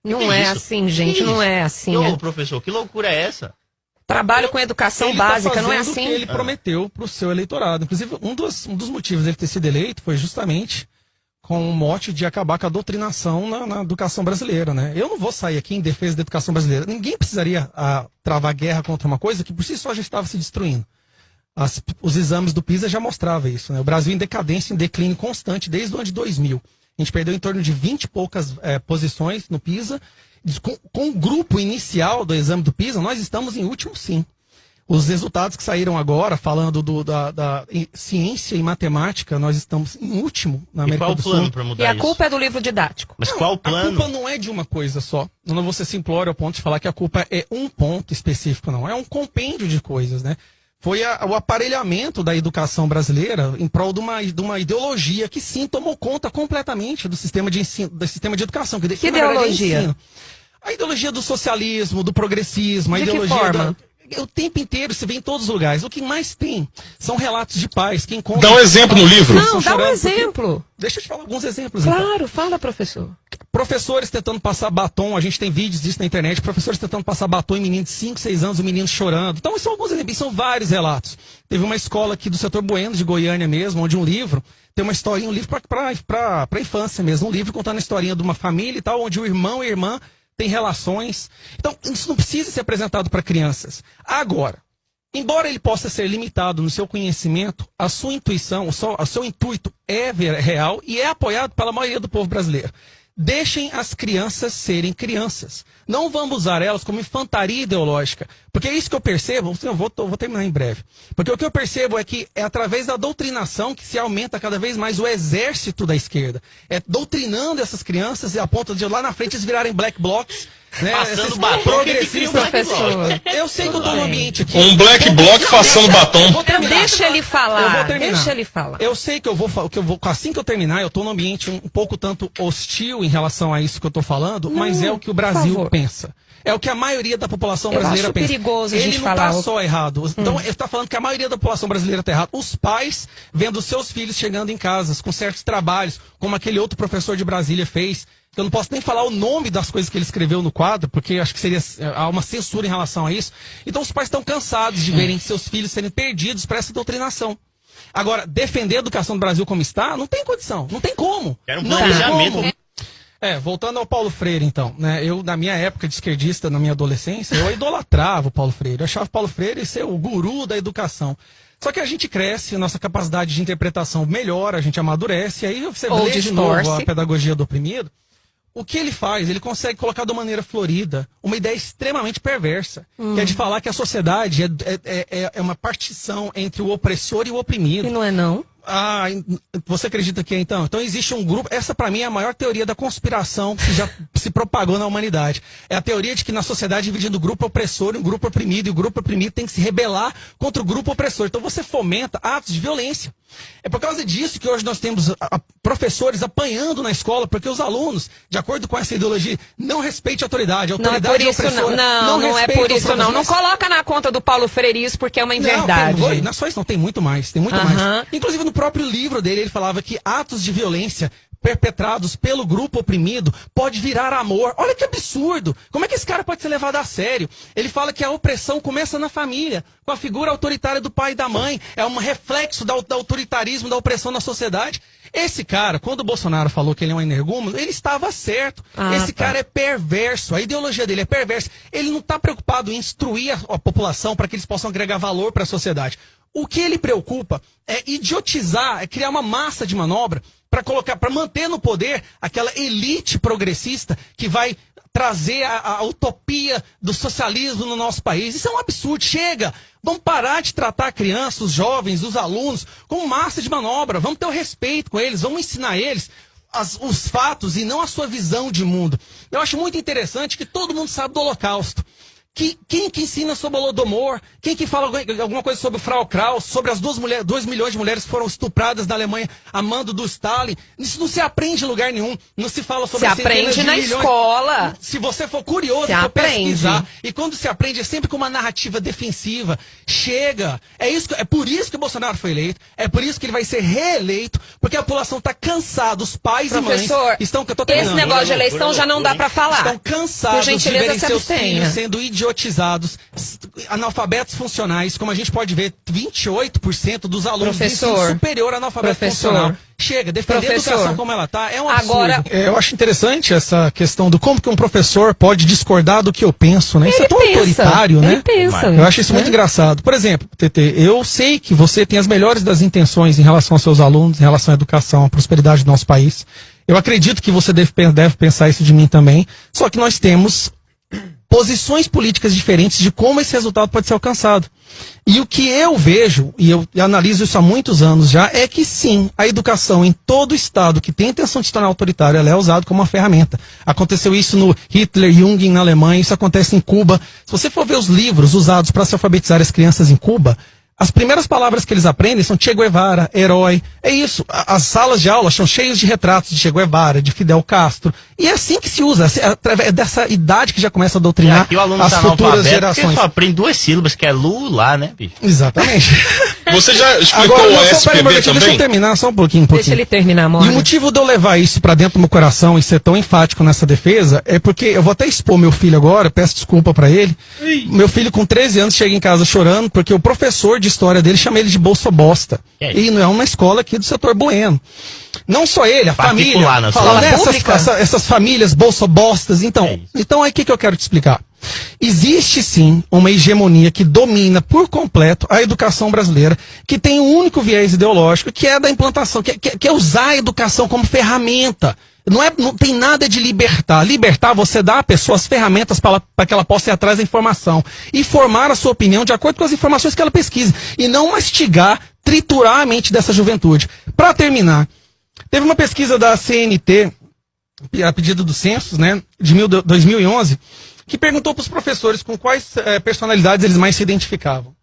Não é assim, gente, não é assim. Ô, professor, que loucura é essa? Trabalho com educação básica, não é assim? O que ele prometeu para o seu eleitorado. Inclusive, um dos motivos dele ter sido eleito foi justamente com o mote de acabar com a doutrinação na educação brasileira, né? Eu não vou sair aqui em defesa da educação brasileira. Ninguém precisaria travar guerra contra uma coisa que por si só já estava se destruindo. Os exames do PISA já mostravam isso, né? O Brasil em decadência, em declínio constante desde o ano de 2000. A gente perdeu em torno de 20 e poucas posições no PISA. Com o grupo inicial do exame do PISA, nós estamos em último, sim. Os resultados que saíram agora, falando da ciência e matemática, nós estamos em último na América do Sul. E qual o plano para mudar isso? E isso? a culpa é do livro didático. Mas qual o plano? A culpa não é de uma coisa só. Eu não vou ser simplório ao ponto de falar que a culpa é um ponto específico, não. É um compêndio de coisas, né? Foi o aparelhamento da educação brasileira em prol de uma ideologia que sim tomou conta completamente do sistema de ensino, do sistema de educação. Que ideologia? A ideologia do socialismo, do progressismo, a de ideologia que forma? O tempo inteiro, você vê em todos os lugares. O que mais tem são relatos de pais que encontram... Dá um exemplo no livro. Não, dá um exemplo. Deixa eu te falar alguns exemplos. Claro, então. fala, professor. Professores tentando passar batom, a gente tem vídeos disso na internet, professores tentando passar batom em meninos de 5, 6 anos, o menino chorando. Então, são alguns exemplos, são vários relatos. Teve uma escola aqui do setor Bueno, de Goiânia mesmo, onde um livro, tem uma historinha, um livro para infância mesmo, um livro contando a historinha de uma família e tal, onde o irmão e a irmã têm relações. Então, isso não precisa ser apresentado para crianças. Agora, embora ele possa ser limitado no seu conhecimento, a sua intuição, o seu intuito é real e é apoiado pela maioria do povo brasileiro. Deixem as crianças serem crianças. Não vamos usar elas como infantaria ideológica. Porque é isso que eu percebo, eu vou terminar em breve. Porque o que eu percebo é que é através da doutrinação que se aumenta cada vez mais o exército da esquerda. É doutrinando essas crianças e a ponto de lá na frente eles virarem black blocs. Né? Passando batom, progressistas. Professor. Eu sei que eu tô no ambiente aqui. Um black bloc passando batom. Deixa ele falar. Eu vou terminar. Deixa ele falar. Eu sei que assim que eu terminar, eu tô num ambiente um pouco tanto hostil em relação a isso que eu tô falando, mas é o que o Brasil pensa. É o que a maioria da população brasileira pensa. Perigoso a gente Ele não falar. tá só errado. Então, ele tá falando que a maioria da população brasileira tá errado. Os pais vendo seus filhos chegando em casas com certos trabalhos, como aquele outro professor de Brasília fez. Eu não posso nem falar o nome das coisas que ele escreveu no quadro, porque acho que há uma censura em relação a isso. Então os pais estão cansados de verem seus filhos serem perdidos para essa doutrinação. Agora, defender a educação do Brasil como está, não tem condição, não tem como. Era um não tem planejamento. como. Voltando ao Paulo Freire, então, né? Eu, na minha época de esquerdista, na minha adolescência, eu idolatrava o Paulo Freire. Eu achava o Paulo Freire ser o guru da educação. Só que a gente cresce, nossa capacidade de interpretação melhora, a gente amadurece, e aí você lê de novo a pedagogia do oprimido. O que ele faz? Ele consegue colocar de uma maneira florida uma ideia extremamente perversa, que é de falar que a sociedade é uma partição entre o opressor e o oprimido. E não é não? Ah, você acredita que é então? Então existe um grupo, essa pra mim é a maior teoria da conspiração que já se propagou na humanidade. É a teoria de que na sociedade dividindo o grupo opressor e o grupo oprimido, e o grupo oprimido tem que se rebelar contra o grupo opressor. Então você fomenta atos de violência. É por causa disso que hoje nós temos professores apanhando na escola, porque os alunos, de acordo com essa ideologia, não respeitam a autoridade. A autoridade é opressora. Não é por isso não. Não coloca na conta do Paulo Freire isso, porque é uma inverdade. Não é só isso, não, tem muito mais. Tem muito mais. Inclusive no próprio livro dele, ele falava que atos de violência perpetrados pelo grupo oprimido pode virar amor. Olha que absurdo! Como é que esse cara pode ser levado a sério? Ele fala que a opressão começa na família, com a figura autoritária do pai e da mãe. É um reflexo do autoritarismo, da opressão na sociedade. Esse cara, quando o Bolsonaro falou que ele é um energúmeno, ele estava certo. Esse cara é perverso, a ideologia dele é perversa. Ele não está preocupado em instruir a população para que eles possam agregar valor para a sociedade. O que ele preocupa é idiotizar, é criar uma massa de manobra para manter no poder aquela elite progressista que vai trazer a utopia do socialismo no nosso país. Isso é um absurdo. Chega! Vamos parar de tratar a criança, os jovens, os alunos como massa de manobra. Vamos ter o respeito com eles, vamos ensinar eles os fatos e não a sua visão de mundo. Eu acho muito interessante que todo mundo sabe do Holocausto. Quem que ensina sobre o Holodomor? Quem que fala alguma coisa sobre o Frau Kraus, sobre as 2 milhões de mulheres que foram estupradas na Alemanha a mando do Stalin? Isso não se aprende em lugar nenhum. Não se fala sobre Se aprende na escola. Se você for curioso, for pesquisar. E quando se aprende é sempre com uma narrativa defensiva. Chega. É por isso que o Bolsonaro foi eleito. É por isso que ele vai ser reeleito. Porque a população está cansada. Os pais e mães estão... Esse negócio de eleição já não dá para falar. Estão cansados de verem seus filhos sendo idiotizados, analfabetos funcionais, como a gente pode ver, 28% dos alunos do ensino superior analfabeto funcional. Chega, defender a educação como ela tá, é um absurdo. Agora, eu acho interessante essa questão do como que um professor pode discordar do que eu penso, né? Isso é tão autoritário, né? Eu acho isso muito engraçado. Por exemplo, TT, eu sei que você tem as melhores das intenções em relação aos seus alunos, em relação à educação, à prosperidade do nosso país. Eu acredito que você deve pensar isso de mim também, só que nós temos posições políticas diferentes de como esse resultado pode ser alcançado. E o que eu vejo, e eu analiso isso há muitos anos já, é que sim, a educação em todo estado que tem intenção de se tornar autoritário, ela é usada como uma ferramenta. Aconteceu isso no Hitler, Jung na Alemanha, isso acontece em Cuba. Se você for ver os livros usados para se alfabetizar as crianças em Cuba, as primeiras palavras que eles aprendem são Che Guevara, herói. É isso. As salas de aula estão cheias de retratos de Che Guevara, de Fidel Castro. E é assim que se usa. É dessa idade que já começa a doutrinar as futuras gerações. Porque só aprende 2 sílabas, que é Lula, né, bicho? Exatamente. Você já explicou agora, o SPB também? Deixa eu terminar só um pouquinho. Deixa ele terminar, amor. E o motivo de eu levar isso pra dentro do meu coração e ser tão enfático nessa defesa é porque eu vou até expor meu filho agora, peço desculpa pra ele. Meu filho com 13 anos chega em casa chorando porque o professor de história dele chama ele de bolso bosta. E não é uma escola aqui do setor bueno. Não só ele, a família. Falando essas famílias bolsobostas. Então aí o que eu quero te explicar? Existe sim uma hegemonia que domina por completo a educação brasileira, que tem um único viés ideológico, que é da implantação, que é usar a educação como ferramenta. Não tem nada de libertar. Libertar, você dá à pessoa as ferramentas para que ela possa ir atrás da informação e formar a sua opinião de acordo com as informações que ela pesquisa. E não mastigar, triturar a mente dessa juventude. Para terminar, teve uma pesquisa da CNT, a pedido do Census, né, de 2011, que perguntou para os professores com quais personalidades eles mais se identificavam.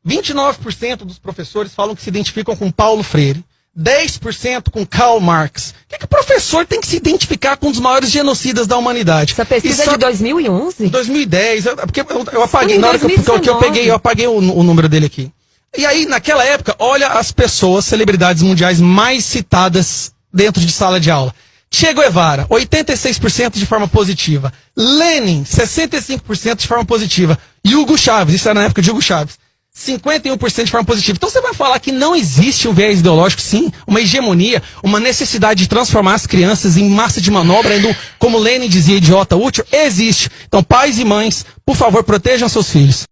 29% dos professores falam que se identificam com Paulo Freire. 10% com Karl Marx. O que o professor tem que se identificar com um dos maiores genocidas da humanidade? Essa pesquisa é de 2011? 2010, porque eu apaguei, na hora que eu peguei, eu apaguei o número dele aqui. E aí, naquela época, olha as pessoas, celebridades mundiais mais citadas dentro de sala de aula. Che Guevara, 86% de forma positiva. Lenin, 65% de forma positiva. E Hugo Chávez, isso era na época de Hugo Chávez, 51% de forma positiva. Então você vai falar que não existe um viés ideológico, sim, uma hegemonia, uma necessidade de transformar as crianças em massa de manobra, como Lenin dizia, idiota útil? Existe. Então pais e mães, por favor, protejam seus filhos.